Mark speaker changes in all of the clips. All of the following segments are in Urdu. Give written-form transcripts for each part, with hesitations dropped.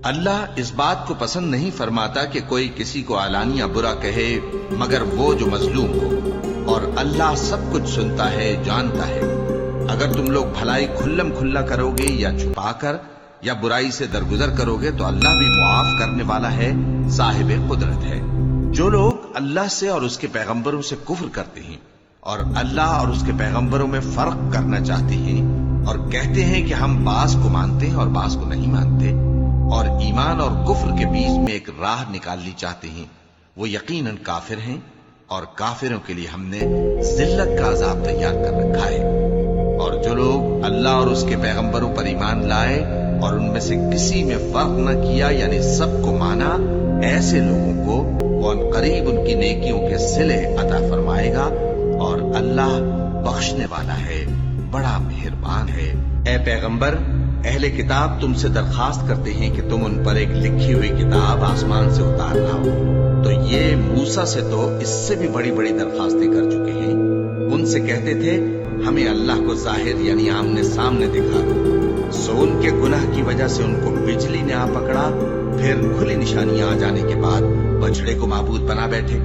Speaker 1: اللہ اس بات کو پسند نہیں فرماتا کہ کوئی کسی کو علانیہ برا کہے مگر وہ جو مظلوم ہو، اور اللہ سب کچھ سنتا ہے، جانتا ہے۔ اگر تم لوگ بھلائی کھلم کھلا کرو گے یا چھپا کر یا برائی سے درگزر کرو گے تو اللہ بھی معاف کرنے والا ہے، صاحب قدرت ہے۔ جو لوگ اللہ سے اور اس کے پیغمبروں سے کفر کرتے ہیں اور اللہ اور اس کے پیغمبروں میں فرق کرنا چاہتے ہیں اور کہتے ہیں کہ ہم بعض کو مانتے ہیں اور بعض کو نہیں مانتے، اور ایمان اور کفر کے بیچ میں ایک راہ نکالنی چاہتے ہیں، وہ یقیناً کافر ہیں، اور کافروں کے لیے ہم نے ذلت کا عذاب تیار کر رکھا ہے۔ اور جو لوگ اللہ اور اس کے پیغمبروں پر ایمان لائے اور ان میں سے کسی میں فرق نہ کیا، یعنی سب کو مانا، ایسے لوگوں کو وہ عنقریب ان کی نیکیوں کے صلے عطا فرمائے گا، اور اللہ بخشنے والا ہے، بڑا مہربان ہے۔ اے پیغمبر، اہل کتاب تم سے درخواست کرتے ہیں کہ تم ان پر ایک لکھی ہوئی کتاب آسمان سے اتار لاؤ، تو یہ موسیٰ سے تو اس سے بھی بڑی بڑی درخواستیں کر چکے ہیں۔ ان سے کہتے تھے ہمیں اللہ کو ظاہر یعنی آمنے سامنے دکھا دو، سو ان کے گناہ کی وجہ سے ان کو بجلی نے آ پکڑا، پھر کھلی نشانیاں آ جانے کے بعد بچڑے کو معبود بنا بیٹھے،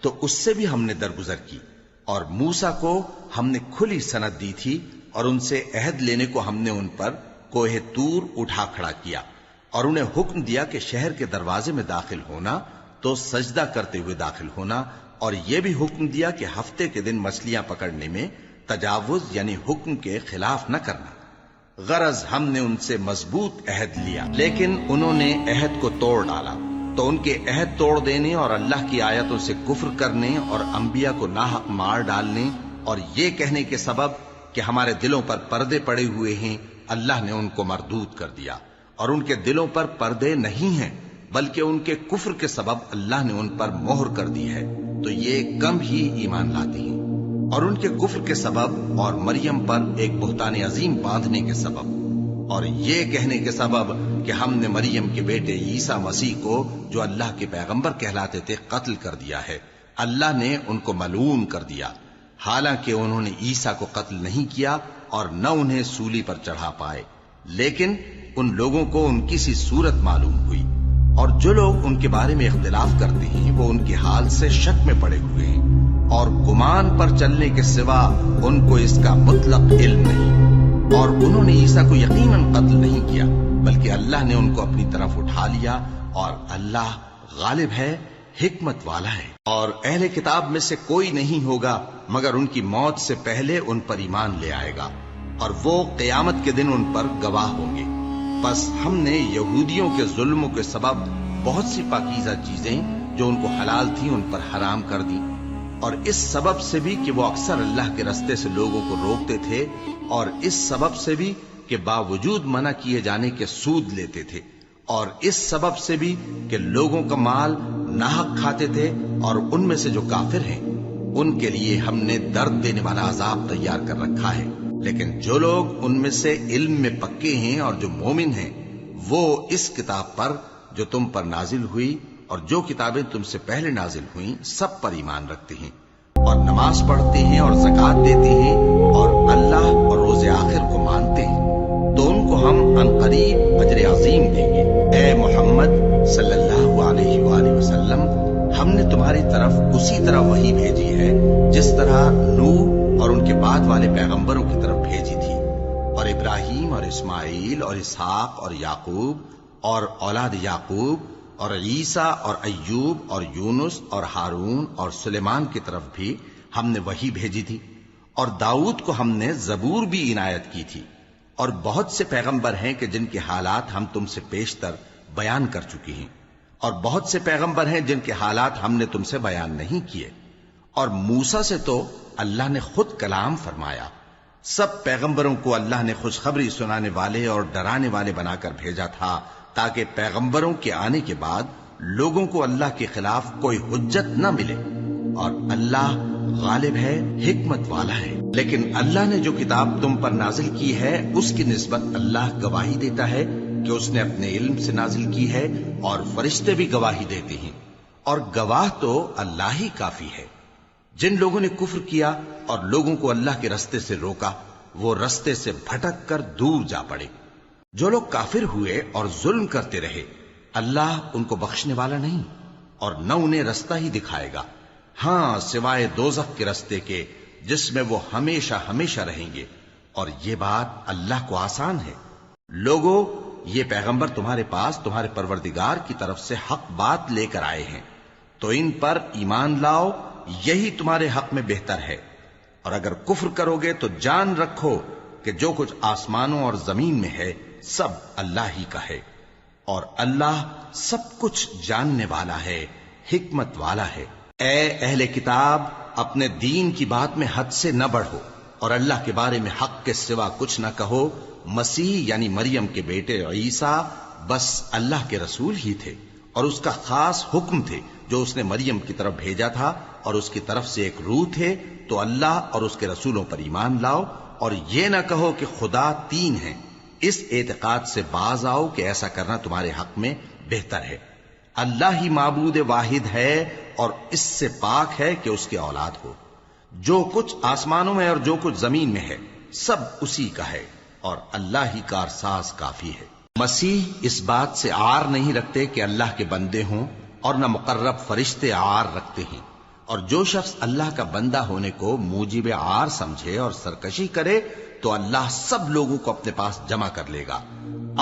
Speaker 1: تو اس سے بھی ہم نے درگزر کی۔ اور موسیٰ کو ہم نے کھلی سند دی تھی، اور ان سے عہد لینے کو ہم نے ان پر کوہ طور اٹھا کھڑا کیا، اور انہیں حکم دیا کہ شہر کے دروازے میں داخل ہونا تو سجدہ کرتے ہوئے داخل ہونا، اور یہ بھی حکم دیا کہ ہفتے کے دن مچھلیاں پکڑنے میں تجاوز یعنی حکم کے خلاف نہ کرنا۔ غرض ہم نے ان سے مضبوط عہد لیا، لیکن انہوں نے عہد کو توڑ ڈالا، تو ان کے عہد توڑ دینے اور اللہ کی آیتوں سے کفر کرنے اور انبیاء کو ناحق مار ڈالنے اور یہ کہنے کے سبب کہ ہمارے دلوں پر پردے پڑے ہوئے ہیں، اللہ نے ان کو مردود کر دیا، اور ان کے دلوں پر پردے نہیں ہیں بلکہ ان کے کفر کے سبب اللہ نے ان پر مہر کر دی ہے، تو یہ کم ہی ایمان لاتے ہیں۔ اور ان کے کفر کے سبب اور مریم پر ایک بہتان عظیم باندھنے کے سبب اور یہ کہنے کے سبب کہ ہم نے مریم کے بیٹے عیسیٰ مسیح کو جو اللہ کے پیغمبر کہلاتے تھے قتل کر دیا ہے، اللہ نے ان کو ملعون کر دیا، حالانکہ انہوں نے عیسیٰ کو قتل نہیں کیا اور نہ انہیں سولی پر چڑھا پائے، لیکن ان لوگوں کو ان کی سی صورت معلوم ہوئی۔ اور جو لوگ ان کے بارے میں اختلاف کرتے ہیں وہ ان کے حال سے شک میں پڑے ہوئے ہیں، اور گمان پر چلنے کے سوا ان کو اس کا مطلق علم نہیں، اور انہوں نے عیسیٰ کو یقیناً قتل نہیں کیا بلکہ اللہ نے ان کو اپنی طرف اٹھا لیا، اور اللہ غالب ہے، حکمت والا ہے۔ اور اہل کتاب میں سے کوئی نہیں ہوگا مگر ان کی موت سے پہلے ان پر ایمان لے آئے گا، اور وہ قیامت کے دن ان پر گواہ ہوں گے۔ بس ہم نے یہودیوں کے ظلموں کے سبب بہت سی پاکیزہ چیزیں جو ان کو حلال تھیں ان پر حرام کر دیں، اور اس سبب سے بھی کہ وہ اکثر اللہ کے رستے سے لوگوں کو روکتے تھے، اور اس سبب سے بھی کہ باوجود منع کیے جانے کے سود لیتے تھے، اور اس سبب سے بھی کہ لوگوں کا مال ناحق کھاتے تھے، اور ان میں سے جو کافر ہیں ان کے لیے ہم نے درد دینے والا عذاب تیار کر رکھا ہے۔ لیکن جو لوگ ان میں سے علم میں پکے ہیں اور جو مومن ہیں وہ اس کتاب پر جو تم پر نازل ہوئی اور جو کتابیں تم سے پہلے نازل ہوئیں سب پر ایمان رکھتے ہیں، اور نماز پڑھتے ہیں اور زکوٰۃ دیتے ہیں اور اللہ اور روز آخر کو مانتے ہیں، تو ان کو ہم عنقریب اجر عظیم دیں گے۔ اے محمد صلی اللہ علیہ وآلہ وسلم، ہم نے تمہاری طرف اسی طرح وحی بھیجی ہے جس طرح نوح اور ان کے بعد والے پیغمبروں کی طرف بھیجی تھی، اور ابراہیم اور اسماعیل اور اسحاق اور یعقوب اور اولاد یعقوب اور عیسیٰ اور ایوب اور یونس اور ہارون اور سلیمان کی طرف بھی ہم نے وحی بھیجی تھی، اور داؤد کو ہم نے زبور بھی عنایت کی تھی، اور بہت سے پیغمبر ہیں کہ جن کے حالات ہم تم سے پیشتر بیان کر چکے ہیں، اور بہت سے پیغمبر ہیں جن کے حالات ہم نے تم سے بیان نہیں کیے۔ اور موسیٰ سے تو اللہ نے خود کلام فرمایا۔ سب پیغمبروں کو اللہ نے خوشخبری سنانے والے اور ڈرانے والے بنا کر بھیجا تھا تاکہ پیغمبروں کے آنے کے بعد لوگوں کو اللہ کے خلاف کوئی حجت نہ ملے، اور اللہ غالب ہے، حکمت والا ہے۔ لیکن اللہ نے جو کتاب تم پر نازل کی ہے اس کی نسبت اللہ گواہی دیتا ہے کہ اس نے اپنے علم سے نازل کی ہے، اور فرشتے بھی گواہی دیتے ہیں، اور گواہ تو اللہ ہی کافی ہے۔ جن لوگوں نے کفر کیا اور لوگوں کو اللہ کے رستے سے روکا وہ رستے سے بھٹک کر دور جا پڑے۔ جو لوگ کافر ہوئے اور ظلم کرتے رہے اللہ ان کو بخشنے والا نہیں اور نہ انہیں رستہ ہی دکھائے گا، ہاں سوائے دوزخ کے رستے کے جس میں وہ ہمیشہ ہمیشہ رہیں گے، اور یہ بات اللہ کو آسان ہے۔ لوگو، یہ پیغمبر تمہارے پاس تمہارے پروردگار کی طرف سے حق بات لے کر آئے ہیں، تو ان پر ایمان لاؤ، یہی تمہارے حق میں بہتر ہے، اور اگر کفر کرو گے تو جان رکھو کہ جو کچھ آسمانوں اور زمین میں ہے سب اللہ ہی کا ہے، اور اللہ سب کچھ جاننے والا ہے، حکمت والا ہے۔ اے اہل کتاب، اپنے دین کی بات میں حد سے نہ بڑھو، اور اللہ کے بارے میں حق کے سوا کچھ نہ کہو۔ مسیح یعنی مریم کے بیٹے عیسیٰ بس اللہ کے رسول ہی تھے، اور اس کا خاص حکم تھے جو اس نے مریم کی طرف بھیجا تھا، اور اس کی طرف سے ایک روح تھے، تو اللہ اور اس کے رسولوں پر ایمان لاؤ، اور یہ نہ کہو کہ خدا تین ہیں۔ اس اعتقاد سے باز آؤ کہ ایسا کرنا تمہارے حق میں بہتر ہے۔ اللہ ہی معبود واحد ہے، اور اس سے پاک ہے کہ اس کی اولاد ہو۔ جو کچھ آسمانوں میں اور جو کچھ زمین میں ہے سب اسی کا ہے، اور اللہ ہی کارساز کافی ہے۔ مسیح اس بات سے عار نہیں رکھتے کہ اللہ کے بندے ہوں، اور نہ مقرب فرشتے عار رکھتے ہیں، اور جو شخص اللہ کا بندہ ہونے کو موجب عار سمجھے اور سرکشی کرے تو اللہ سب لوگوں کو اپنے پاس جمع کر لے گا۔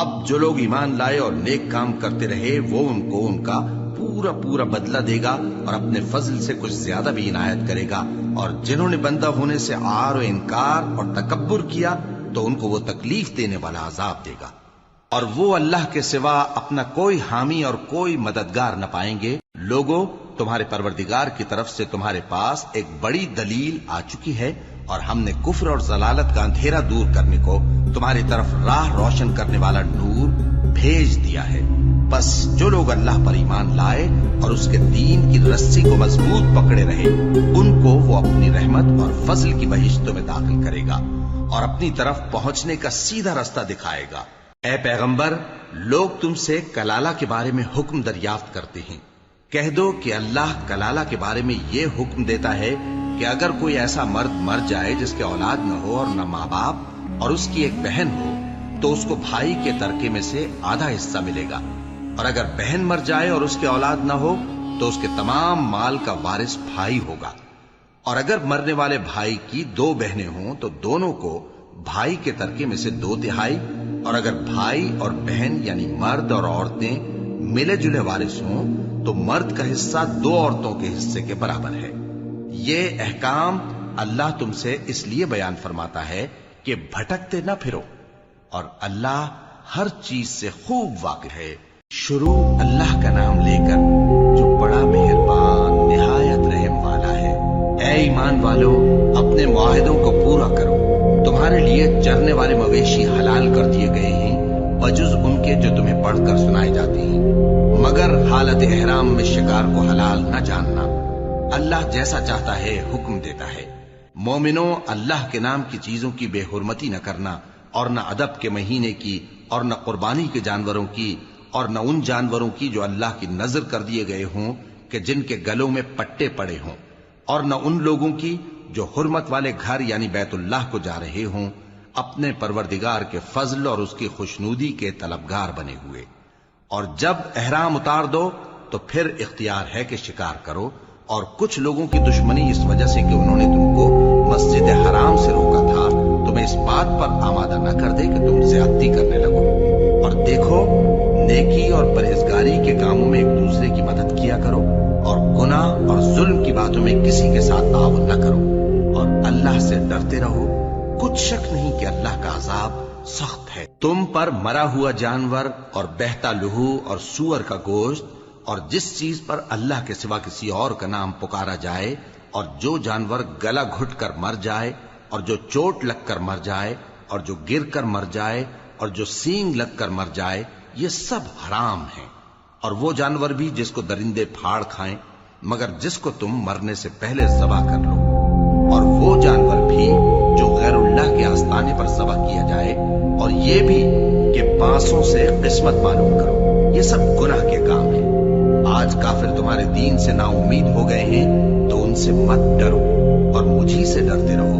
Speaker 1: اب جو لوگ ایمان لائے اور نیک کام کرتے رہے وہ ان کو ان کا پورا پورا بدلہ دے گا، اور اپنے فضل سے کچھ زیادہ بھی عنایت کرے گا، اور جنہوں نے بندہ ہونے سے عار و انکار اور تکبر کیا تو ان کو وہ تکلیف دینے والا عذاب دے گا، اور وہ اللہ کے سوا اپنا کوئی حامی اور کوئی مددگار نہ پائیں گے۔ لوگو، تمہارے پروردگار کی طرف سے تمہارے پاس ایک بڑی دلیل آ چکی ہے، اور ہم نے کفر اور ضلالت کا اندھیرا دور کرنے کو تمہاری طرف راہ روشن کرنے والا نور بھیج دیا ہے۔ بس جو لوگ اللہ پر ایمان لائے اور اس کے دین کی رسی کو مضبوط پکڑے رہے، ان کو وہ اپنی رحمت اور فضل کی بہشتوں میں داخل کرے گا، اور اپنی طرف پہنچنے کا سیدھا راستہ دکھائے گا۔ اے پیغمبر، لوگ تم سے کلالہ کے بارے میں حکم دریافت کرتے ہیں، کہہ دو کہ اللہ کلالہ کے بارے میں یہ حکم دیتا ہے کہ اگر کوئی ایسا مرد مر جائے جس کے اولاد نہ ہو اور نہ ماں باپ اور اس کی ایک بہن ہو تو اس کو بھائی کے ترکے میں سے آدھا حصہ ملے گا، اور اگر بہن مر جائے اور اس کے اولاد نہ ہو تو اس کے تمام مال کا وارث بھائی ہوگا، اور اگر مرنے والے بھائی کی دو بہنیں ہوں تو دونوں کو بھائی کے ترکے میں سے 2/3، اور اگر بھائی اور بہن یعنی مرد اور عورتیں ملے جلے وارث ہوں تو مرد کا حصہ 2 عورتوں کے حصے کے برابر ہے۔ یہ احکام اللہ تم سے اس لیے بیان فرماتا ہے کہ بھٹکتے نہ پھرو، اور اللہ ہر چیز سے خوب واقف ہے۔ شروع اللہ کا نام لے کر جو بڑا مہربان نہایت رحم والا ہے۔ اے ایمان والو، اپنے معاہدوں کو پورا کرو۔ تمہارے لیے چرنے والے مویشی حلال کر دیے گئے ہیں بجز ان کے جو تمہیں پڑھ کر سنائے جاتے ہیں، مگر حالت احرام میں شکار کو حلال نہ جاننا۔ اللہ جیسا چاہتا ہے حکم دیتا ہے۔ مومنوں، اللہ کے نام کی چیزوں کی بے حرمتی نہ کرنا، اور نہ ادب کے مہینے کی، اور نہ قربانی کے جانوروں کی، اور نہ ان جانوروں کی جو اللہ کی نذر کر دیے گئے ہوں کہ جن کے گلوں میں پٹے پڑے ہوں، اور نہ ان لوگوں کی جو حرمت والے گھر یعنی بیت اللہ کو جا رہے ہوں اپنے پروردگار کے فضل اور اس کی خوشنودی کے طلبگار بنے ہوئے۔ اور جب احرام اتار دو تو پھر اختیار ہے کہ شکار کرو، اور کچھ لوگوں کی دشمنی اس وجہ سے کہ انہوں نے تم کو مسجد حرام سے روکا تھا تمہیں اس بات پر آمادہ نہ کر دے کہ تم زیادتی کرنے لگو۔ اور دیکھو، نیکی اور پرہیزگاری کے کاموں میں ایک دوسرے کی مدد کیا کرو، اور گناہ اور ظلم کی باتوں میں کسی کے ساتھ تعاون نہ کرو، اور اللہ سے ڈرتے رہو۔ کچھ شک نہیں کہ اللہ کا عذاب سخت ہے۔ تم پر مرا ہوا جانور اور بہتا لہو اور سور کا گوشت اور جس چیز پر اللہ کے سوا کسی اور کا نام پکارا جائے، اور جو جانور گلا گھٹ کر مر جائے، اور جو چوٹ لگ کر مر جائے، اور جو گر کر مر جائے، اور جو سینگ لگ کر مر جائے، یہ سب حرام ہیں۔ اور وہ جانور بھی جس کو درندے پھاڑ کھائیں، مگر جس کو تم مرنے سے پہلے ذبح کر لو۔ اور وہ جانور بھی جو غیر اللہ کے آستانے پر ذبح کیا جائے، اور یہ بھی کہ بانسوں سے قسمت معلوم کرو، یہ سب گناہ کے کام ہیں۔ آج کافر تمہارے دین سے نا امید ہو گئے ہیں تو ان سے مت ڈرو، اور مجھی سے ڈرتے رہو۔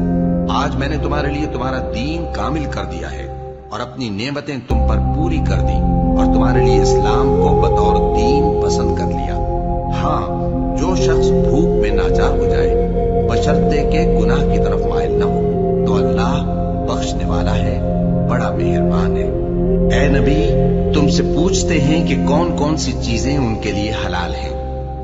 Speaker 1: آج میں نے تمہارے لیے تمہارا دین کامل کر دیا ہے، اور اپنی نعمتیں تم پر پوری کر دی اور تمہارے لیے اسلام کو بطور دین پسند کر لیا۔ ہاں، جو شخص بھوک میں ناچار ہو جائے بشرطے کہ گناہ کی طرف مائل نہ ہو تو اللہ بخشنے والا ہے، بڑا مہربان ہے۔ اے نبی، تم سے پوچھتے ہیں کہ کون کون سی چیزیں ان کے لیے حلال ہیں۔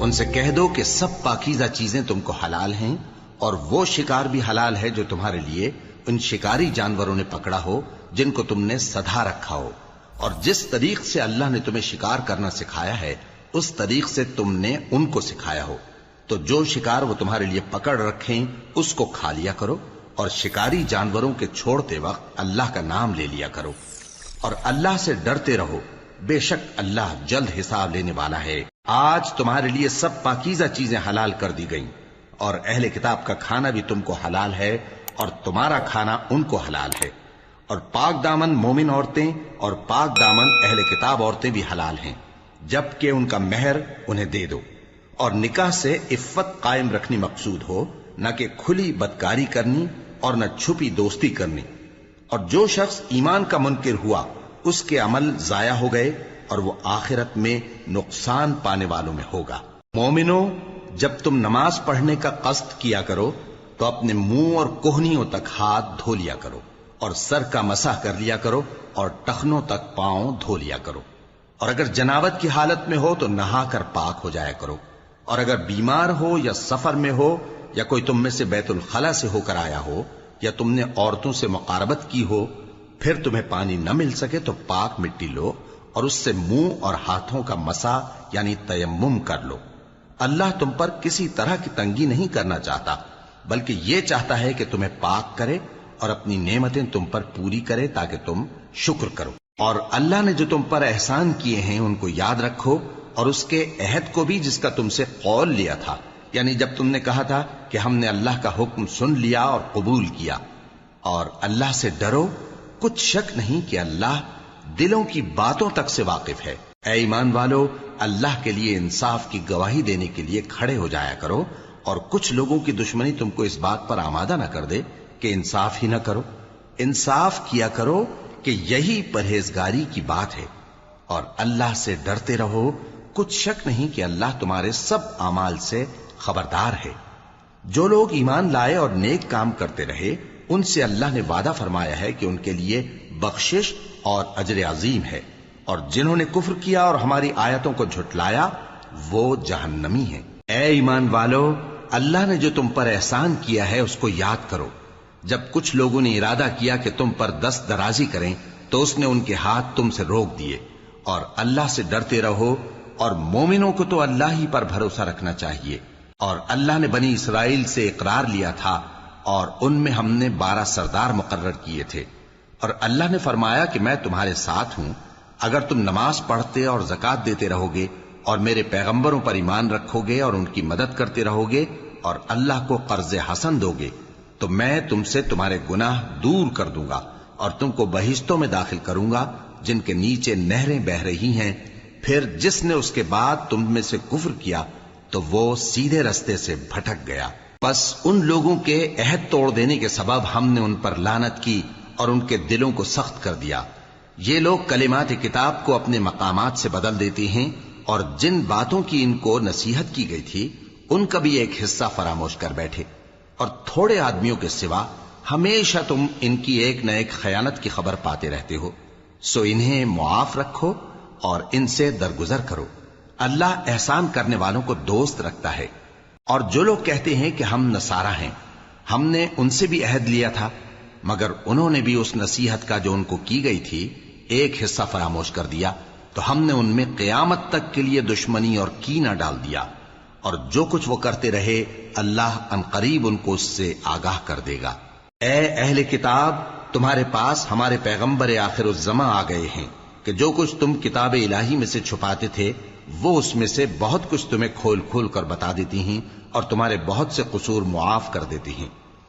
Speaker 1: ان سے کہہ دو کہ سب پاکیزہ چیزیں تم کو حلال ہیں، اور وہ شکار بھی حلال ہے جو تمہارے لیے ان شکاری جانوروں نے پکڑا ہو جن کو تم نے سدھا رکھا ہو، اور جس طریق سے اللہ نے تمہیں شکار کرنا سکھایا ہے اس طریق سے تم نے ان کو سکھایا ہو۔ تو جو شکار وہ تمہارے لیے پکڑ رکھیں اس کو کھا لیا کرو، اور شکاری جانوروں کے چھوڑتے وقت اللہ کا نام لے لیا کرو، اور اللہ سے ڈرتے رہو، بے شک اللہ جلد حساب لینے والا ہے۔ آج تمہارے لیے سب پاکیزہ چیزیں حلال کر دی گئیں، اور اہل کتاب کا کھانا بھی تم کو حلال ہے اور تمہارا کھانا ان کو حلال ہے، اور پاک دامن مومن عورتیں اور پاک دامن اہل کتاب عورتیں بھی حلال ہیں، جبکہ ان کا مہر انہیں دے دو، اور نکاح سے عفت قائم رکھنی مقصود ہو، نہ کہ کھلی بدکاری کرنی اور نہ چھپی دوستی کرنی۔ اور جو شخص ایمان کا منکر ہوا اس کے عمل ضائع ہو گئے اور وہ آخرت میں نقصان پانے والوں میں ہوگا۔ مومنو، جب تم نماز پڑھنے کا قصد کیا کرو تو اپنے منہ اور کوہنیوں تک ہاتھ دھو لیا کرو، اور سر کا مسح کر لیا کرو، اور ٹخنوں تک پاؤں دھو لیا کرو، اور اگر جنابت کی حالت میں ہو تو نہا کر پاک ہو جایا کرو، اور اگر بیمار ہو یا سفر میں ہو یا کوئی تم میں سے بیت الخلا سے ہو کر آیا ہو یا تم نے عورتوں سے مقاربت کی ہو، پھر تمہیں پانی نہ مل سکے تو پاک مٹی لو اور اس سے منہ اور ہاتھوں کا مسح یعنی تیمم کر لو۔ اللہ تم پر کسی طرح کی تنگی نہیں کرنا چاہتا، بلکہ یہ چاہتا ہے کہ تمہیں پاک کرے اور اپنی نعمتیں تم پر پوری کرے تاکہ تم شکر کرو۔ اور اللہ نے جو تم پر احسان کیے ہیں ان کو یاد رکھو، اور اس کے عہد کو بھی جس کا تم سے قول لیا تھا، یعنی جب تم نے کہا تھا کہ ہم نے اللہ کا حکم سن لیا اور قبول کیا۔ اور اللہ سے ڈرو، کچھ شک نہیں کہ اللہ دلوں کی باتوں تک سے واقف ہے۔ اے ایمان والو، اللہ کے لیے انصاف کی گواہی دینے کے لیے کھڑے ہو جایا کرو، اور کچھ لوگوں کی دشمنی تم کو اس بات پر آمادہ نہ کر دے کہ انصاف ہی نہ کرو۔ انصاف کیا کرو کہ یہی پرہیزگاری کی بات ہے، اور اللہ سے ڈرتے رہو، کچھ شک نہیں کہ اللہ تمہارے سب اعمال سے خبردار ہے۔ جو لوگ ایمان لائے اور نیک کام کرتے رہے ان سے اللہ نے وعدہ فرمایا ہے کہ ان کے لیے بخشش اور اجر عظیم ہے، اور جنہوں نے کفر کیا اور ہماری آیتوں کو جھٹلایا وہ جہنمی ہیں۔ اے ایمان والو، اللہ نے جو تم پر احسان کیا ہے اس کو یاد کرو۔ جب کچھ لوگوں نے ارادہ کیا کہ تم پر دست درازی کریں تو اس نے ان کے ہاتھ تم سے روک دیے، اور اللہ سے ڈرتے رہو، اور مومنوں کو تو اللہ ہی پر بھروسہ رکھنا چاہیے۔ اور اللہ نے بنی اسرائیل سے اقرار لیا تھا اور ان میں ہم نے 12 سردار مقرر کیے تھے، اور اللہ نے فرمایا کہ میں تمہارے ساتھ ہوں اگر تم نماز پڑھتے اور زکوٰۃ دیتے رہو گے اور میرے پیغمبروں پر ایمان رکھو گے اور ان کی مدد کرتے رہو گے اور اللہ کو قرض حسن دو گے تو میں تم سے تمہارے گناہ دور کر دوں گا اور تم کو بہشتوں میں داخل کروں گا جن کے نیچے نہریں بہ رہی ہیں۔ پھر جس نے اس کے بعد تم میں سے کفر کیا تو وہ سیدھے رستے سے بھٹک گیا۔ پس ان لوگوں کے عہد توڑ دینے کے سبب ہم نے ان پر لعنت کی اور ان کے دلوں کو سخت کر دیا۔ یہ لوگ کلمات کتاب کو اپنے مقامات سے بدل دیتے ہیں، اور جن باتوں کی ان کو نصیحت کی گئی تھی ان کا بھی ایک حصہ فراموش کر بیٹھے، اور تھوڑے آدمیوں کے سوا ہمیشہ تم ان کی ایک نہ ایک خیانت کی خبر پاتے رہتے ہو، سو انہیں معاف رکھو اور ان سے درگزر کرو۔ اللہ احسان کرنے والوں کو دوست رکھتا ہے۔ اور جو لوگ کہتے ہیں کہ ہم نصارہ ہیں، ہم نے ان سے بھی عہد لیا تھا، مگر انہوں نے بھی اس نصیحت کا جو ان کو کی گئی تھی ایک حصہ فراموش کر دیا، تو ہم نے ان میں قیامت تک کے لیے دشمنی اور کینہ ڈال دیا، اور جو کچھ وہ کرتے رہے اللہ عنقریب ان کو اس سے آگاہ کر دے گا۔ اے اہل کتاب، تمہارے پاس ہمارے پیغمبر آخر الزماں آ گئے ہیں کہ جو کچھ تم کتاب الہی میں سے چھپاتے تھے وہ اس میں سے بہت کچھ تمہیں کھول کھول کر بتا دیتی ہیں اور تمہارے بہت سے قصور معاف کر دیتی ہیں۔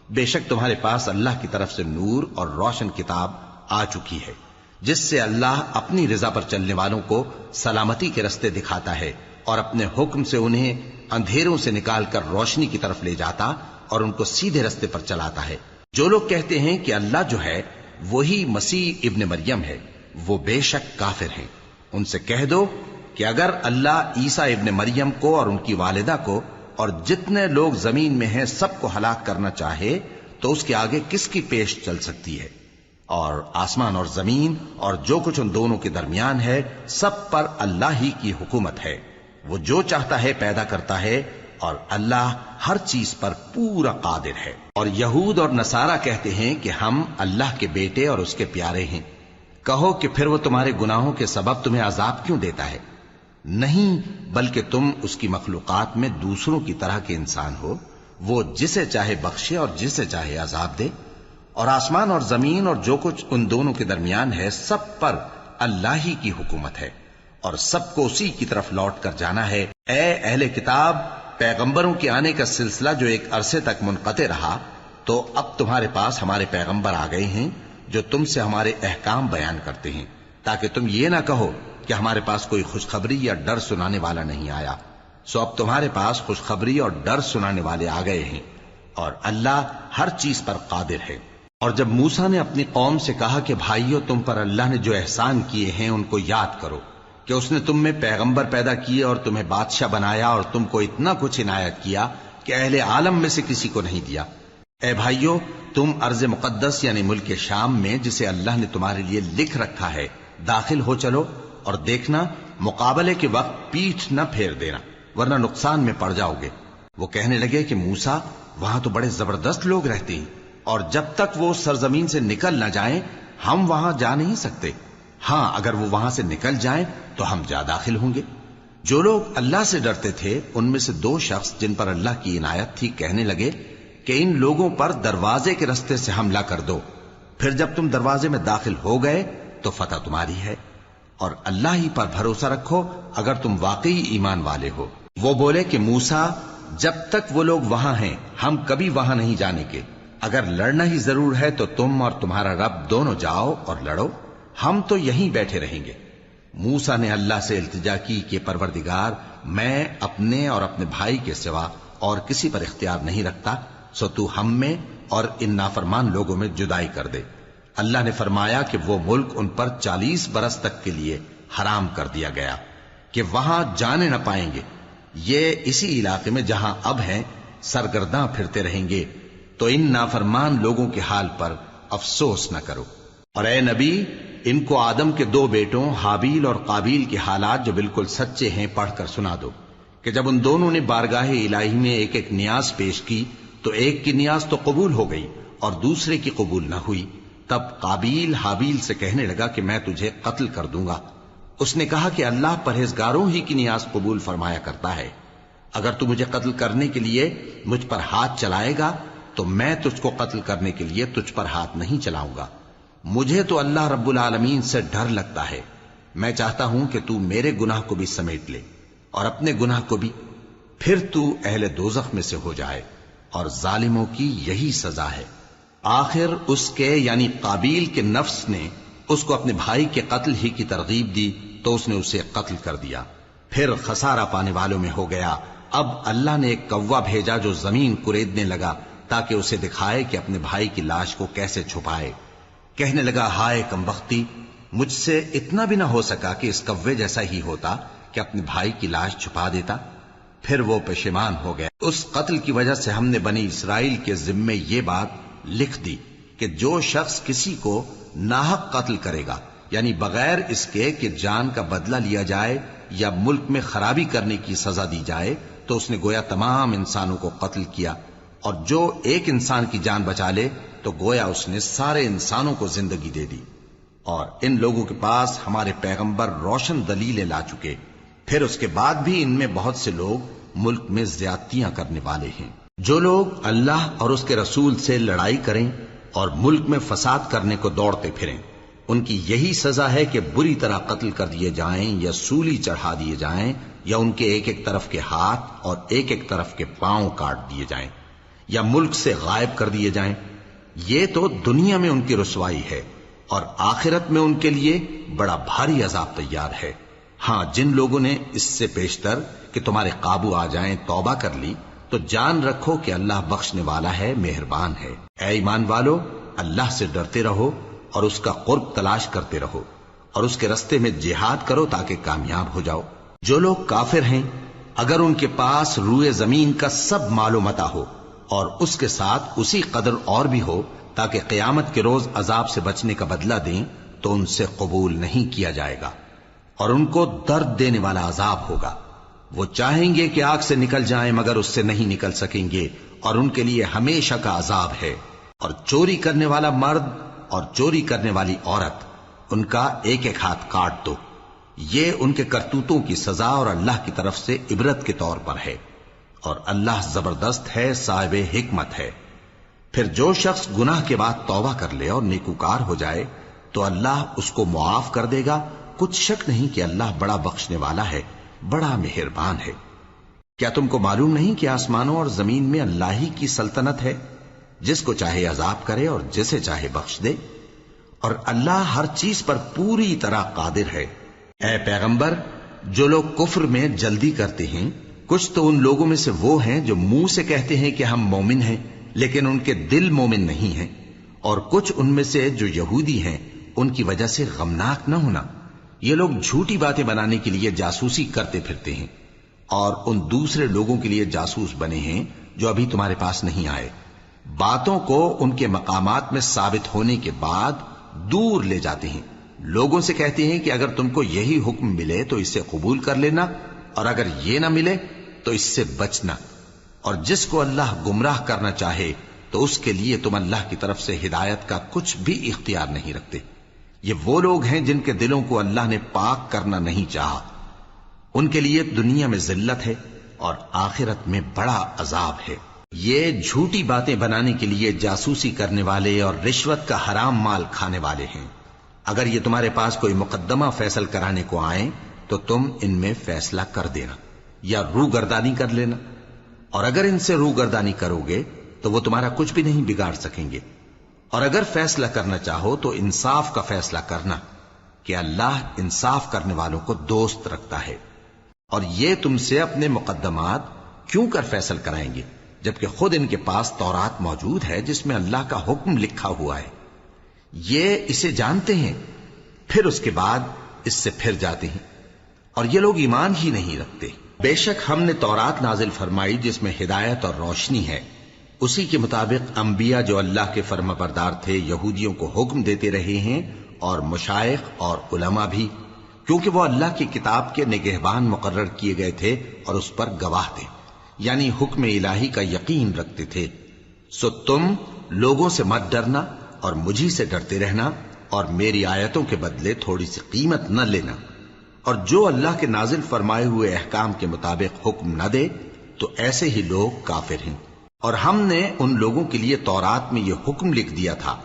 Speaker 1: بے شک تمہارے پاس اللہ کی طرف سے نور اور روشن کتاب آ چکی ہے جس سے اللہ اپنی رضا پر چلنے والوں کو سلامتی کے رستے دکھاتا ہے اور اپنے حکم سے انہیں اندھیروں سے نکال کر روشنی کی طرف لے جاتا اور ان کو سیدھے رستے پر چلاتا ہے۔ جو لوگ کہتے ہیں کہ اللہ جو ہے وہی مسیح ابن مریم ہے، وہ بے شک کافر ہیں۔ ان سے کہہ دو کہ اگر اللہ عیسیٰ ابن مریم کو اور ان کی والدہ کو اور جتنے لوگ زمین میں ہیں سب کو ہلاک کرنا چاہے تو اس کے آگے کس کی پیش چل سکتی ہے؟ اور آسمان اور زمین اور جو کچھ ان دونوں کے درمیان ہے سب پر اللہ ہی کی حکومت ہے۔ وہ جو چاہتا ہے پیدا کرتا ہے اور اللہ ہر چیز پر پورا قادر ہے۔ اور یہود اور نصارہ کہتے ہیں کہ ہم اللہ کے بیٹے اور اس کے پیارے ہیں۔ کہو کہ پھر وہ تمہارے گناہوں کے سبب تمہیں عذاب کیوں دیتا ہے؟ نہیں، بلکہ تم اس کی مخلوقات میں دوسروں کی طرح کے انسان ہو، وہ جسے چاہے بخشے اور جسے چاہے عذاب دے۔ اور آسمان اور زمین اور جو کچھ ان دونوں کے درمیان ہے سب پر اللہ ہی کی حکومت ہے اور سب کو اسی کی طرف لوٹ کر جانا ہے۔ اے اہل کتاب، پیغمبروں کے آنے کا سلسلہ جو ایک عرصے تک منقطع رہا، تو اب تمہارے پاس ہمارے پیغمبر آ گئے ہیں جو تم سے ہمارے احکام بیان کرتے ہیں، تاکہ تم یہ نہ کہو کہ ہمارے پاس کوئی خوشخبری یا ڈر سنانے والا نہیں آیا۔ سو اب تمہارے پاس خوشخبری اور ڈر سنانے والے آ گئے ہیں، اور اللہ ہر چیز پر قادر ہے۔ اور جب موسیٰ نے اپنی قوم سے کہا کہ بھائیو، تم پر اللہ نے جو احسان کیے ہیں ان کو یاد کرو، کہ اس نے تم میں پیغمبر پیدا کیے اور تمہیں بادشاہ بنایا اور تم کو اتنا کچھ عنایت کیا کہ اہل عالم میں سے کسی کو نہیں دیا۔ اے بھائیو، تم ارض مقدس یعنی ملک شام میں، جسے اللہ نے تمہارے لیے لکھ رکھا ہے، داخل ہو چلو، اور دیکھنا مقابلے کے وقت پیٹھ نہ پھیر دینا، ورنہ نقصان میں پڑ جاؤ گے۔ وہ کہنے لگے کہ موسیٰ، وہاں تو بڑے زبردست لوگ رہتے ہیں، اور جب تک وہ سرزمین سے نکل نہ جائیں ہم وہاں جا نہیں سکتے۔ ہاں، اگر وہ وہاں سے نکل جائیں تو ہم جا داخل ہوں گے۔ جو لوگ اللہ سے ڈرتے تھے ان میں سے دو شخص جن پر اللہ کی عنایت تھی کہنے لگے کہ ان لوگوں پر دروازے کے رستے سے حملہ کر دو، پھر جب تم دروازے میں داخل ہو گئے تو فتح تمہاری ہے، اور اللہ ہی پر بھروسہ رکھو اگر تم واقعی ایمان والے ہو۔ وہ بولے کہ موسیٰ، جب تک وہ لوگ وہاں ہیں ہم کبھی وہاں نہیں جانے کے، اگر لڑنا ہی ضرور ہے تو تم اور تمہارا رب دونوں جاؤ اور لڑو، ہم تو یہیں بیٹھے رہیں گے۔ موسیٰ نے اللہ سے التجا کی کہ پروردگار، میں اپنے اور اپنے بھائی کے سوا اور کسی پر اختیار نہیں رکھتا، سو تو ہم میں اور ان نافرمان لوگوں میں جدائی کر دے۔ اللہ نے فرمایا کہ وہ ملک ان پر 40 برس تک کے لیے حرام کر دیا گیا کہ وہاں جانے نہ پائیں گے۔ یہ اسی علاقے میں جہاں اب ہیں سرگرداں پھرتے رہیں گے، تو ان نافرمان لوگوں کے حال پر افسوس نہ کرو۔ اور اے نبی، ان کو آدم کے 2 بیٹوں حابیل اور قابیل کے حالات جو بالکل سچے ہیں پڑھ کر سنا دو، کہ جب ان دونوں نے بارگاہ الہی میں ایک ایک نیاز پیش کی تو ایک کی نیاز تو قبول ہو گئی اور دوسرے کی قبول نہ ہوئی۔ تب قابیل حابیل سے کہنے لگا کہ میں تجھے قتل کر دوں گا۔ اس نے کہا کہ اللہ پرہیزگاروں ہی کی نیاز قبول فرمایا کرتا ہے، اگر تو مجھے قتل کرنے کے لیے مجھ پر ہاتھ چلائے گا تو میں تجھ کو قتل کرنے کے لیے تجھ پر ہاتھ نہیں چلاؤں گا۔ مجھے تو اللہ رب العالمین سے ڈر لگتا ہے، میں چاہتا ہوں کہ تو میرے گناہ کو بھی سمیٹ لے اور اپنے گناہ کو بھی، پھر تو اہل دوزخ میں سے ہو جائے، اور ظالموں کی یہی سزا ہے۔ آخر اس کے یعنی قابیل کے نفس نے اس کو اپنے بھائی کے قتل ہی کی ترغیب دی تو اس نے اسے قتل کر دیا، پھر خسارہ پانے والوں میں ہو گیا۔ اب اللہ نے ایک کوا بھیجا جو زمین کریدنے لگا تاکہ اسے دکھائے کہ اپنے بھائی کی لاش کو کیسے چھپائے۔ کہنے لگا، ہائے کمبختی، مجھ سے اتنا بھی نہ ہو سکا کہ اس کوے جیسا ہی ہوتا کہ اپنے بھائی کی لاش چھپا دیتا۔ پھر وہ پشیمان ہو گیا۔ اس قتل کی وجہ سے ہم نے بنی اسرائیل کے ذمے یہ بات لکھ دی کہ جو شخص کسی کو ناحق قتل کرے گا، یعنی بغیر اس کے کہ جان کا بدلہ لیا جائے یا ملک میں خرابی کرنے کی سزا دی جائے، تو اس نے گویا تمام انسانوں کو قتل کیا، اور جو ایک انسان کی جان بچا لے تو گویا اس نے سارے انسانوں کو زندگی دے دی۔ اور ان لوگوں کے پاس ہمارے پیغمبر روشن دلیلیں لا چکے، پھر اس کے بعد بھی ان میں بہت سے لوگ ملک میں زیادتیاں کرنے والے ہیں۔ جو لوگ اللہ اور اس کے رسول سے لڑائی کریں اور ملک میں فساد کرنے کو دوڑتے پھریں، ان کی یہی سزا ہے کہ بری طرح قتل کر دیے جائیں یا سولی چڑھا دیے جائیں، یا ان کے ایک ایک طرف کے ہاتھ اور ایک ایک طرف کے پاؤں کاٹ دیے جائیں، یا ملک سے غائب کر دیے جائیں۔ یہ تو دنیا میں ان کی رسوائی ہے، اور آخرت میں ان کے لیے بڑا بھاری عذاب تیار ہے۔ ہاں، جن لوگوں نے اس سے پیشتر کہ تمہارے قابو آ جائیں توبہ کر لی تو جان رکھو کہ اللہ بخشنے والا ہے، مہربان ہے۔ اے ایمان والو، اللہ سے ڈرتے رہو اور اس کا قرب تلاش کرتے رہو اور اس کے رستے میں جہاد کرو تاکہ کامیاب ہو جاؤ۔ جو لوگ کافر ہیں اگر ان کے پاس روئے زمین کا سب مال و متاع ہو اور اس کے ساتھ اسی قدر اور بھی ہو تاکہ قیامت کے روز عذاب سے بچنے کا بدلہ دیں تو ان سے قبول نہیں کیا جائے گا اور ان کو درد دینے والا عذاب ہوگا۔ وہ چاہیں گے کہ آگ سے نکل جائیں مگر اس سے نہیں نکل سکیں گے اور ان کے لیے ہمیشہ کا عذاب ہے۔ اور چوری کرنے والا مرد اور چوری کرنے والی عورت ان کا ایک ایک ہاتھ کاٹ دو، یہ ان کے کرتوتوں کی سزا اور اللہ کی طرف سے عبرت کے طور پر ہے، اور اللہ زبردست ہے، صاحب حکمت ہے۔ پھر جو شخص گناہ کے بعد توبہ کر لے اور نیکوکار ہو جائے تو اللہ اس کو معاف کر دے گا، کچھ شک نہیں کہ اللہ بڑا بخشنے والا ہے، بڑا مہربان ہے۔ کیا تم کو معلوم نہیں کہ آسمانوں اور زمین میں اللہ ہی کی سلطنت ہے، جس کو چاہے عذاب کرے اور جسے چاہے بخش دے، اور اللہ ہر چیز پر پوری طرح قادر ہے۔ اے پیغمبر، جو لوگ کفر میں جلدی کرتے ہیں کچھ تو ان لوگوں میں سے وہ ہیں جو منہ سے کہتے ہیں کہ ہم مومن ہیں لیکن ان کے دل مومن نہیں ہیں، اور کچھ ان میں سے جو یہودی ہیں ان کی وجہ سے غمناک نہ ہونا۔ یہ لوگ جھوٹی باتیں بنانے کے لیے جاسوسی کرتے پھرتے ہیں اور ان دوسرے لوگوں کے لیے جاسوس بنے ہیں جو ابھی تمہارے پاس نہیں آئے، باتوں کو ان کے مقامات میں ثابت ہونے کے بعد دور لے جاتے ہیں، لوگوں سے کہتے ہیں کہ اگر تم کو یہی حکم ملے تو اسے قبول کر لینا اور اگر یہ نہ ملے تو اس سے بچنا، اور جس کو اللہ گمراہ کرنا چاہے تو اس کے لیے تم اللہ کی طرف سے ہدایت کا کچھ بھی اختیار نہیں رکھتے۔ یہ وہ لوگ ہیں جن کے دلوں کو اللہ نے پاک کرنا نہیں چاہا، ان کے لیے دنیا میں ذلت ہے اور آخرت میں بڑا عذاب ہے۔ یہ جھوٹی باتیں بنانے کے لیے جاسوسی کرنے والے اور رشوت کا حرام مال کھانے والے ہیں۔ اگر یہ تمہارے پاس کوئی مقدمہ فیصل کرانے کو آئیں تو تم ان میں فیصلہ کر دینا یا روگردانی کر لینا، اور اگر ان سے روگردانی کرو گے تو وہ تمہارا کچھ بھی نہیں بگاڑ سکیں گے، اور اگر فیصلہ کرنا چاہو تو انصاف کا فیصلہ کرنا کہ اللہ انصاف کرنے والوں کو دوست رکھتا ہے۔ اور یہ تم سے اپنے مقدمات کیوں کر فیصل کرائیں گے جبکہ خود ان کے پاس تورات موجود ہے جس میں اللہ کا حکم لکھا ہوا ہے، یہ اسے جانتے ہیں پھر اس کے بعد اس سے پھر جاتے ہیں، اور یہ لوگ ایمان ہی نہیں رکھتے۔ بے شک ہم نے تورات نازل فرمائی جس میں ہدایت اور روشنی ہے، اسی کے مطابق انبیاء جو اللہ کے فرما بردار تھے یہودیوں کو حکم دیتے رہے ہیں، اور مشائخ اور علماء بھی، کیونکہ وہ اللہ کی کتاب کے نگہبان مقرر کیے گئے تھے اور اس پر گواہ تھے، یعنی حکم الہی کا یقین رکھتے تھے۔ سو تم لوگوں سے مت ڈرنا اور مجھی سے ڈرتے رہنا، اور میری آیتوں کے بدلے تھوڑی سی قیمت نہ لینا، اور جو اللہ کے نازل فرمائے ہوئے احکام کے مطابق حکم نہ دے تو ایسے ہی لوگ کافر ہیں۔ اور ہم نے ان لوگوں کے لیے تورات میں یہ حکم لکھ دیا تھا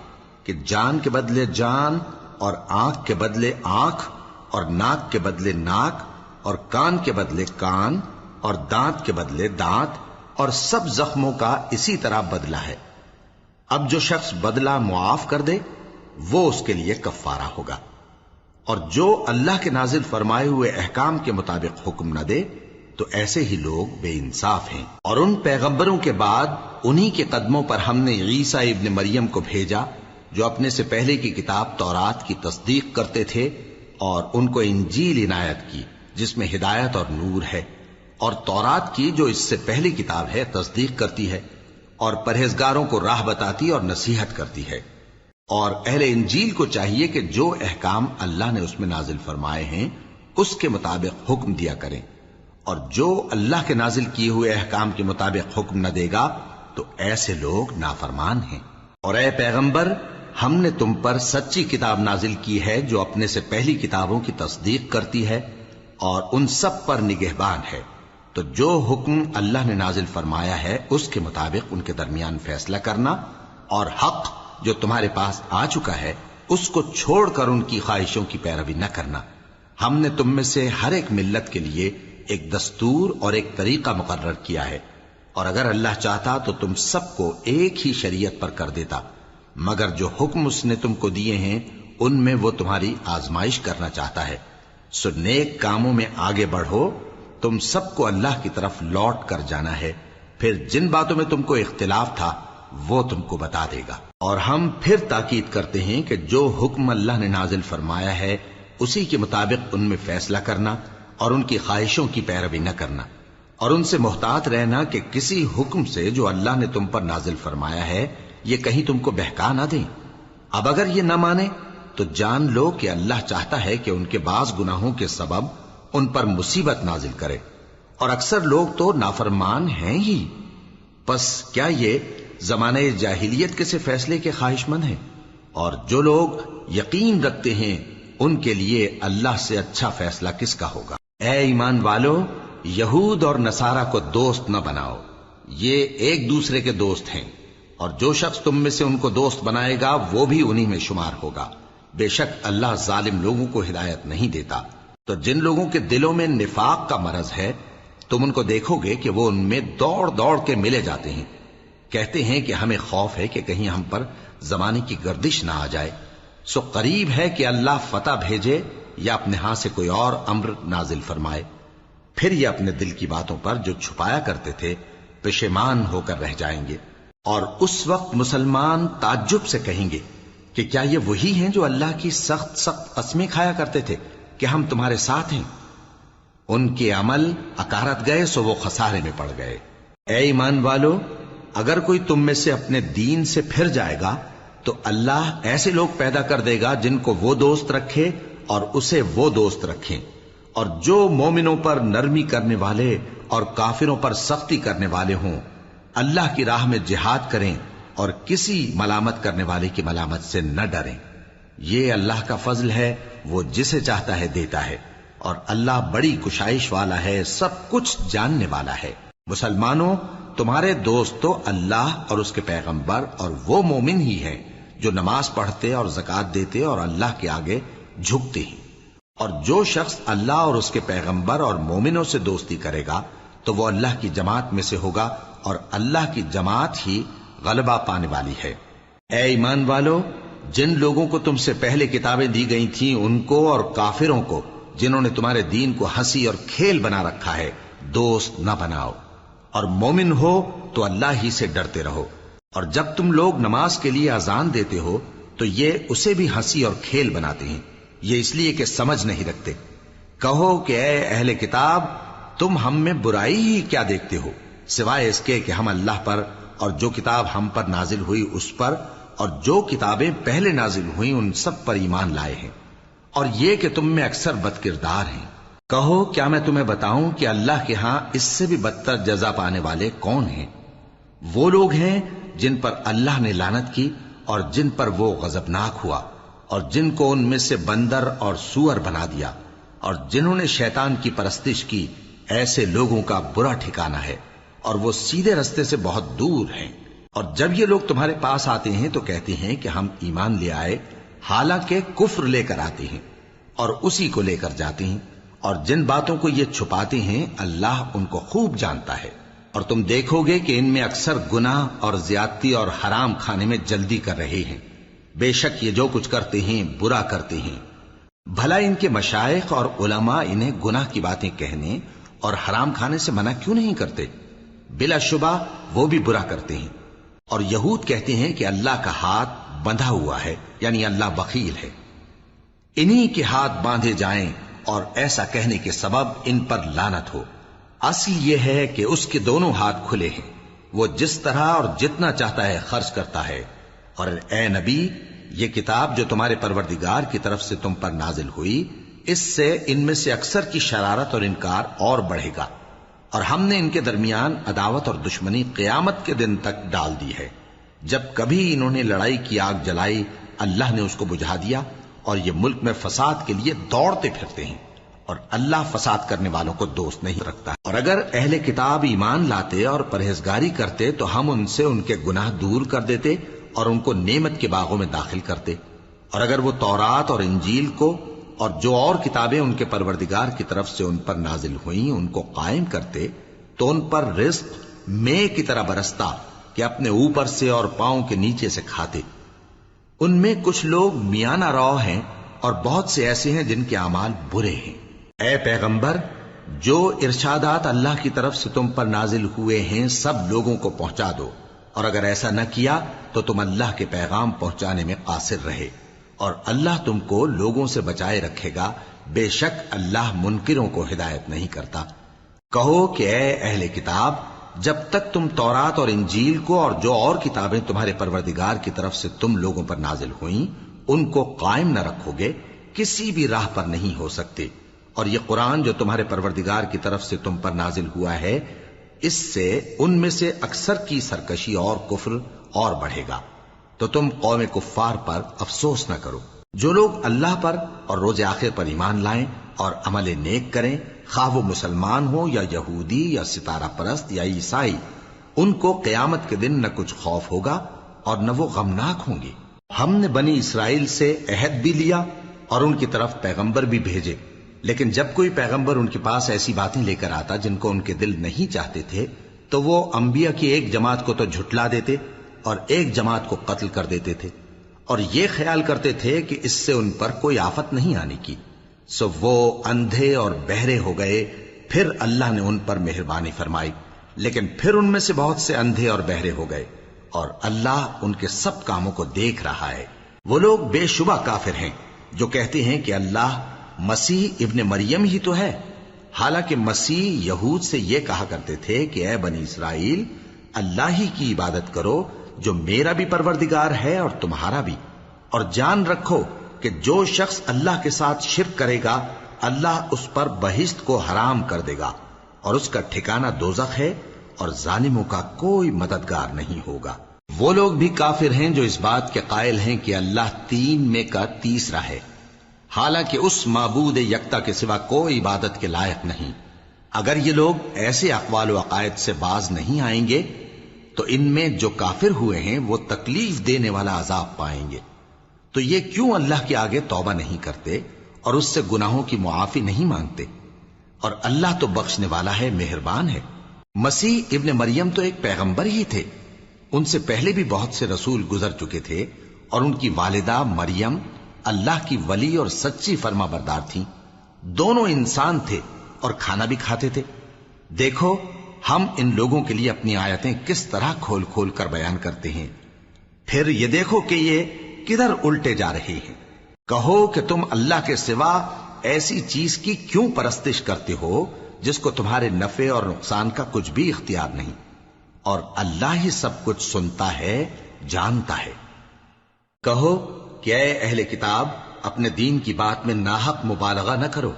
Speaker 1: کہ جان کے بدلے جان، اور آنکھ کے بدلے آنکھ، اور ناک کے بدلے ناک، اور کان کے بدلے کان، اور دانت کے بدلے دانت، اور سب زخموں کا اسی طرح بدلہ ہے۔ اب جو شخص بدلہ معاف کر دے وہ اس کے لیے کفارہ ہوگا، اور جو اللہ کے نازل فرمائے ہوئے احکام کے مطابق حکم نہ دے تو ایسے ہی لوگ بے انصاف ہیں۔ اور ان پیغمبروں کے بعد انہی کے قدموں پر ہم نے عیسیٰ ابن مریم کو بھیجا جو اپنے سے پہلے کی کتاب تورات کی تصدیق کرتے تھے، اور ان کو انجیل عنایت کی جس میں ہدایت اور نور ہے، اور تورات کی جو اس سے پہلی کتاب ہے تصدیق کرتی ہے اور پرہیزگاروں کو راہ بتاتی اور نصیحت کرتی ہے۔ اور اہل انجیل کو چاہیے کہ جو احکام اللہ نے اس میں نازل فرمائے ہیں اس کے مطابق حکم دیا کریں، اور جو اللہ کے نازل کیے ہوئے احکام کے مطابق حکم نہ دے گا تو ایسے لوگ نافرمان ہیں۔ اور اے پیغمبر، ہم نے تم پر سچی کتاب نازل کی ہے جو اپنے سے پہلی کتابوں کی تصدیق کرتی ہے اور ان سب پر نگہبان ہے، تو جو حکم اللہ نے نازل فرمایا ہے اس کے مطابق ان کے درمیان فیصلہ کرنا، اور حق جو تمہارے پاس آ چکا ہے اس کو چھوڑ کر ان کی خواہشوں کی پیروی نہ کرنا۔ ہم نے تم میں سے ہر ایک ملت کے لیے ایک دستور اور ایک طریقہ مقرر کیا ہے، اور اگر اللہ چاہتا تو تم سب کو ایک ہی شریعت پر کر دیتا، مگر جو حکم اس نے تم کو دیے ہیں ان میں وہ تمہاری آزمائش کرنا چاہتا ہے۔ سو نیک کاموں میں آگے بڑھو، تم سب کو اللہ کی طرف لوٹ کر جانا ہے، پھر جن باتوں میں تم کو اختلاف تھا وہ تم کو بتا دے گا۔ اور ہم پھر تاکید کرتے ہیں کہ جو حکم اللہ نے نازل فرمایا ہے اسی کے مطابق ان میں فیصلہ کرنا اور ان کی خواہشوں کی پیروی نہ کرنا، اور ان سے محتاط رہنا کہ کسی حکم سے جو اللہ نے تم پر نازل فرمایا ہے یہ کہیں تم کو بہکا نہ دیں۔ اب اگر یہ نہ مانے تو جان لو کہ اللہ چاہتا ہے کہ ان کے بعض گناہوں کے سبب ان پر مصیبت نازل کرے، اور اکثر لوگ تو نافرمان ہیں ہی۔ پس کیا یہ زمانہ جاہلیت کے سے فیصلے کے خواہش مند ہیں؟ اور جو لوگ یقین رکھتے ہیں ان کے لیے اللہ سے اچھا فیصلہ کس کا ہوگا؟ اے ایمان والو، یہود اور نصارہ کو دوست نہ بناؤ، یہ ایک دوسرے کے دوست ہیں، اور جو شخص تم میں سے ان کو دوست بنائے گا وہ بھی انہی میں شمار ہوگا۔ بے شک اللہ ظالم لوگوں کو ہدایت نہیں دیتا۔ تو جن لوگوں کے دلوں میں نفاق کا مرض ہے تم ان کو دیکھو گے کہ وہ ان میں دوڑ دوڑ کے ملے جاتے ہیں، کہتے ہیں کہ ہمیں خوف ہے کہ کہیں ہم پر زمانے کی گردش نہ آ جائے، سو قریب ہے کہ اللہ فتح بھیجے یا اپنے ہاں سے کوئی اور امر نازل فرمائے، پھر یہ اپنے دل کی باتوں پر جو چھپایا کرتے تھے پشیمان ہو کر رہ جائیں گے۔ اور اس وقت مسلمان تعجب سے کہیں گے کہ کیا یہ وہی ہیں جو اللہ کی سخت سخت قسمیں کھایا کرتے تھے کہ ہم تمہارے ساتھ ہیں؟ ان کے عمل اکارت گئے سو وہ خسارے میں پڑ گئے۔ اے ایمان والو، اگر کوئی تم میں سے اپنے دین سے پھر جائے گا تو اللہ ایسے لوگ پیدا کر دے گا جن کو وہ دوست رکھے اور اسے وہ دوست رکھیں، اور جو مومنوں پر نرمی کرنے والے اور کافروں پر سختی کرنے والے ہوں اللہ کی راہ میں جہاد کریں اور کسی ملامت کرنے والے کی ملامت سے نہ ڈریں۔ یہ اللہ کا فضل ہے، وہ جسے چاہتا ہے دیتا ہے، اور اللہ بڑی کشائش والا ہے، سب کچھ جاننے والا ہے۔ مسلمانوں، تمہارے دوست تو اللہ اور اس کے پیغمبر اور وہ مومن ہی ہیں جو نماز پڑھتے اور زکوٰۃ دیتے اور اللہ کے آگے جھکتے ہیں۔ اور جو شخص اللہ اور اس کے پیغمبر اور مومنوں سے دوستی کرے گا تو وہ اللہ کی جماعت میں سے ہوگا، اور اللہ کی جماعت ہی غلبہ پانے والی ہے۔ اے ایمان والو، جن لوگوں کو تم سے پہلے کتابیں دی گئی تھیں ان کو اور کافروں کو جنہوں نے تمہارے دین کو ہنسی اور کھیل بنا رکھا ہے دوست نہ بناؤ، اور مومن ہو تو اللہ ہی سے ڈرتے رہو۔ اور جب تم لوگ نماز کے لیے اذان دیتے ہو تو یہ اسے بھی ہنسی اور کھیل بناتے ہیں، یہ اس لیے کہ سمجھ نہیں رکھتے۔ کہو کہ اے اہل کتاب، تم ہم میں برائی ہی کیا دیکھتے ہو، سوائے اس کے کہ ہم اللہ پر اور جو کتاب ہم پر نازل ہوئی اس پر اور جو کتابیں پہلے نازل ہوئیں ان سب پر ایمان لائے ہیں، اور یہ کہ تم میں اکثر بد کردار ہیں۔ کہو کیا میں تمہیں بتاؤں کہ اللہ کے ہاں اس سے بھی بدتر جزا پانے والے کون ہیں؟ وہ لوگ ہیں جن پر اللہ نے لعنت کی اور جن پر وہ غضبناک ہوا، اور جن کو ان میں سے بندر اور سور بنا دیا، اور جنہوں نے شیطان کی پرستش کی، ایسے لوگوں کا برا ٹھکانہ ہے، اور وہ سیدھے رستے سے بہت دور ہیں۔ اور جب یہ لوگ تمہارے پاس آتے ہیں تو کہتے ہیں کہ ہم ایمان لے آئے، حالانکہ کفر لے کر آتے ہیں اور اسی کو لے کر جاتے ہیں، اور جن باتوں کو یہ چھپاتے ہیں اللہ ان کو خوب جانتا ہے۔ اور تم دیکھو گے کہ ان میں اکثر گناہ اور زیادتی اور حرام کھانے میں جلدی کر رہے ہیں، بے شک یہ جو کچھ کرتے ہیں برا کرتے ہیں۔ بھلا ان کے مشائخ اور علماء انہیں گناہ کی باتیں کہنے اور حرام کھانے سے منع کیوں نہیں کرتے؟ بلا شبہ وہ بھی برا کرتے ہیں۔ اور یہود کہتے ہیں کہ اللہ کا ہاتھ بندھا ہوا ہے، یعنی اللہ بخیل ہے، انہی کے ہاتھ باندھے جائیں، اور ایسا کہنے کے سبب ان پر لعنت ہو۔ اصل یہ ہے کہ اس کے دونوں ہاتھ کھلے ہیں، وہ جس طرح اور جتنا چاہتا ہے خرچ کرتا ہے۔ اور اے نبی، یہ کتاب جو تمہارے پروردگار کی طرف سے تم پر نازل ہوئی، اس سے ان میں سے اکثر کی شرارت اور انکار اور بڑھے گا، اور ہم نے ان کے درمیان عداوت اور دشمنی قیامت کے دن تک ڈال دی ہے۔ جب کبھی انہوں نے لڑائی کی آگ جلائی اللہ نے اس کو بجھا دیا، اور یہ ملک میں فساد کے لیے دوڑتے پھرتے ہیں، اور اللہ فساد کرنے والوں کو دوست نہیں رکھتا۔ اور اگر اہل کتاب ایمان لاتے اور پرہیزگاری کرتے تو ہم ان سے ان کے گناہ دور کر دیتے اور ان کو نعمت کے باغوں میں داخل کرتے۔ اور اگر وہ تورات اور انجیل کو اور جو اور کتابیں ان کے پروردگار کی طرف سے ان پر نازل ہوئیں ان کو قائم کرتے تو ان پر رزق مے کی طرح برستا کہ اپنے اوپر سے اور پاؤں کے نیچے سے کھاتے۔ ان میں کچھ لوگ میانہ رو ہیں اور بہت سے ایسے ہیں جن کے اعمال برے ہیں۔ اے پیغمبر، جو ارشادات اللہ کی طرف سے تم پر نازل ہوئے ہیں سب لوگوں کو پہنچا دو، اور اگر ایسا نہ کیا تو تم اللہ کے پیغام پہنچانے میں قاصر رہے، اور اللہ تم کو لوگوں سے بچائے رکھے گا، بے شک اللہ منکروں کو ہدایت نہیں کرتا۔ کہو کہ اے اہل کتاب، جب تک تم تورات اور انجیل کو اور جو اور کتابیں تمہارے پروردگار کی طرف سے تم لوگوں پر نازل ہوئیں ان کو قائم نہ رکھو گے، کسی بھی راہ پر نہیں ہو سکتے، اور یہ قرآن جو تمہارے پروردگار کی طرف سے تم پر نازل ہوا ہے، اس سے ان میں سے اکثر کی سرکشی اور کفر اور بڑھے گا، تو تم قوم کفار پر افسوس نہ کرو۔ جو لوگ اللہ پر اور روز آخر پر ایمان لائیں اور عمل نیک کریں، خواہ وہ مسلمان ہو یا یہودی یا ستارہ پرست یا عیسائی، ان کو قیامت کے دن نہ کچھ خوف ہوگا اور نہ وہ غمناک ہوں گے۔ ہم نے بنی اسرائیل سے عہد بھی لیا اور ان کی طرف پیغمبر بھی بھیجے، لیکن جب کوئی پیغمبر ان کے پاس ایسی باتیں لے کر آتا جن کو ان کے دل نہیں چاہتے تھے تو وہ انبیاء کی ایک جماعت کو تو جھٹلا دیتے اور ایک جماعت کو قتل کر دیتے تھے، اور یہ خیال کرتے تھے کہ اس سے ان پر کوئی آفت نہیں آنے کی، سو وہ اندھے اور بہرے ہو گئے۔ پھر اللہ نے ان پر مہربانی فرمائی، لیکن پھر ان میں سے بہت سے اندھے اور بہرے ہو گئے، اور اللہ ان کے سب کاموں کو دیکھ رہا ہے۔ وہ لوگ بے شبہ کافر ہیں جو کہتے ہیں کہ اللہ مسیح ابن مریم ہی تو ہے، حالانکہ مسیح یہود سے یہ کہا کرتے تھے کہ اے بنی اسرائیل، اللہ ہی کی عبادت کرو جو میرا بھی پروردگار ہے اور تمہارا بھی، اور جان رکھو کہ جو شخص اللہ کے ساتھ شرک کرے گا اللہ اس پر بہشت کو حرام کر دے گا، اور اس کا ٹھکانہ دوزخ ہے، اور ظالموں کا کوئی مددگار نہیں ہوگا۔ وہ لوگ بھی کافر ہیں جو اس بات کے قائل ہیں کہ اللہ تین میں کا تیسرا ہے، حالانکہ اس معبود یکتا کے سوا کوئی عبادت کے لائق نہیں۔ اگر یہ لوگ ایسے اقوال و عقائد سے باز نہیں آئیں گے تو ان میں جو کافر ہوئے ہیں وہ تکلیف دینے والا عذاب پائیں گے۔ تو یہ کیوں اللہ کے آگے توبہ نہیں کرتے اور اس سے گناہوں کی معافی نہیں مانگتے؟ اور اللہ تو بخشنے والا ہے، مہربان ہے۔ مسیح ابن مریم تو ایک پیغمبر ہی تھے، ان سے پہلے بھی بہت سے رسول گزر چکے تھے، اور ان کی والدہ مریم اللہ کی ولی اور سچی فرما بردار تھیں، دونوں انسان تھے اور کھانا بھی کھاتے تھے۔ دیکھو ہم ان لوگوں کے لیے اپنی آیتیں کس طرح کھول کھول کر بیان کرتے ہیں، پھر یہ دیکھو کہ یہ کدھر الٹے جا رہے ہیں۔ کہو کہ تم اللہ کے سوا ایسی چیز کی کیوں پرستش کرتے ہو جس کو تمہارے نفع اور نقصان کا کچھ بھی اختیار نہیں، اور اللہ ہی سب کچھ سنتا ہے، جانتا ہے۔ کہو کہ اے اہل کتاب، اپنے دین کی بات میں ناحق مبالغہ نہ کرو،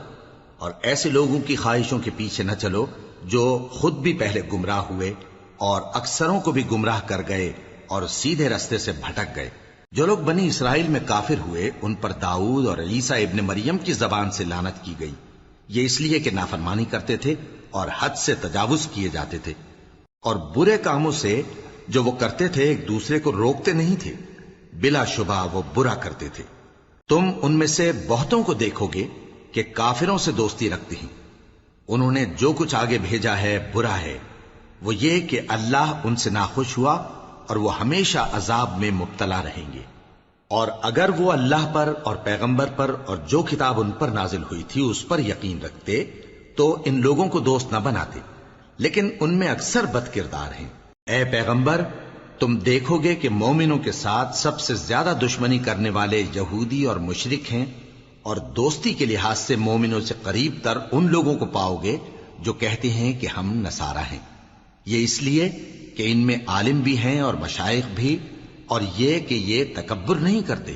Speaker 1: اور ایسے لوگوں کی خواہشوں کے پیچھے نہ چلو جو خود بھی پہلے گمراہ ہوئے اور اکثروں کو بھی گمراہ کر گئے اور سیدھے رستے سے بھٹک گئے۔ جو لوگ بنی اسرائیل میں کافر ہوئے ان پر داؤد اور عیسیٰ ابن مریم کی زبان سے لعنت کی گئی، یہ اس لیے کہ نافرمانی کرتے تھے اور حد سے تجاوز کیے جاتے تھے، اور برے کاموں سے جو وہ کرتے تھے ایک دوسرے کو روکتے نہیں تھے، بلا شبہ وہ برا کرتے تھے۔ تم ان میں سے بہتوں کو دیکھو گے کہ کافروں سے دوستی رکھتے ہیں، انہوں نے جو کچھ آگے بھیجا ہے برا ہے، وہ یہ کہ اللہ ان سے ناخوش ہوا اور وہ ہمیشہ عذاب میں مبتلا رہیں گے۔ اور اگر وہ اللہ پر اور پیغمبر پر اور جو کتاب ان پر نازل ہوئی تھی اس پر یقین رکھتے تو ان لوگوں کو دوست نہ بناتے، لیکن ان میں اکثر بد کردار ہیں۔ اے پیغمبر، تم دیکھو گے کہ مومنوں کے ساتھ سب سے زیادہ دشمنی کرنے والے یہودی اور مشرک ہیں، اور دوستی کے لحاظ سے مومنوں سے قریب تر ان لوگوں کو پاؤ گے جو کہتے ہیں کہ ہم نصارہ ہیں، یہ اس لیے کہ ان میں عالم بھی ہیں اور مشائخ بھی، اور یہ کہ یہ تکبر نہیں کرتے